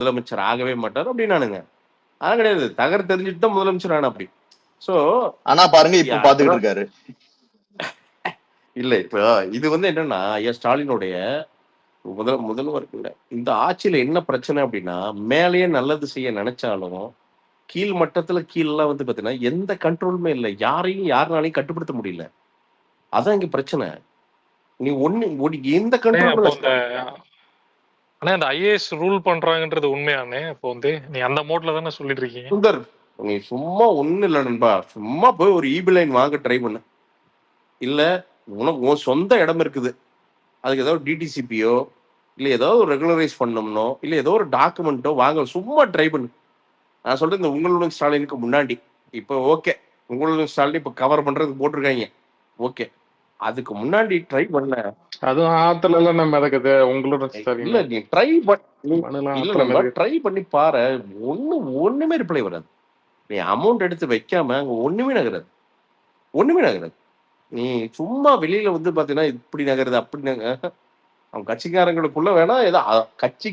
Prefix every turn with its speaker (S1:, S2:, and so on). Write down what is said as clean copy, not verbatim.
S1: முதலமைச்சர் ஆகவே மாட்டார் அப்படின்னானுங்க. அதான் கிடையாது. தகர தெரிஞ்சுட்டு தான் முதலமைச்சர் ஆன அப்படி. சோ
S2: ஆனா பாருங்க இப்ப பாத்துக்கிட்டு இருக்காரு.
S1: இல்ல இப்ப இது வந்து என்னன்னா, ஐயா ஸ்டாலினுடைய முதல்வர் இல்ல. இந்த ஆட்சியில என்ன பிரச்சனை அப்படின்னா, மேலேயே நல்லது செய்ய நினைச்சாலும், கீழ் மட்டத்துல கீழலாம் வந்து பார்த்தீங்கன்னா, எந்த கண்ட்ரோலுமே இல்ல. யாருனாலயும் கட்டுப்படுத்த முடியல. அதான் இங்க பிரச்சனை. நீ எந்த கண்ட்ரோலுமே இல்ல.
S3: ஆனா இந்த ஐஏஎஸ் ரூல் பண்றாங்கன்றது உண்மையானே? அப்போ வந்து நீ அந்த மோட்ல தானே சொல்லிட்டு இருக்கீங்க.
S1: சுந்தர், நீ சும்மா ஒண்ணும் இல்ல நண்பா. சும்மா போய் ஒரு ஈபி லைன் வாங்க ட்ரை பண்ணு. இல்ல உனக்கு உன் சொந்த இடம் இருக்குது. அதுக்கு ஏதோ டிடிசிபியோ, இல்ல ஏதோ ஒரு ரெகுலரைஸ் பண்ணணும்னோ, இல்ல ஏதோ ஒரு டாக்குமெண்ட்டோ வாங்க சும்மா ட்ரை பண்ணு. நான் சொல்றேன் இந்த உங்களுடன் ஸ்டாலினுக்கு முன்னாடி. இப்போ ஓகே. உங்களுடன் ஸ்டாலின் இப்ப கவர் பண்றதுக்கு போட்டிருக்காங்க. ஓகே. அதுக்கு முன்னாடி ட்ரை பண்ண.
S4: அதுவும் ஆத்துல எல்லாம் நம்ம மிதக்குது உங்களோட
S1: இல்ல நீ ட்ரை ட்ரை பண்ணி பாரு. ஒண்ணுமே ரிப்ளை வராது. நீ அமௌண்ட் எடுத்து வைக்காம அங்க ஒண்ணுமே நகராது. ஒண்ணுமே நகராது. நீ சும்மா வெளியில வந்து பாத்தீங்கன்னா இப்படி நகருது அப்படி அவன் கட்சிக்காரங்களுக்குள்ள வேணா ஏதோ கட்சி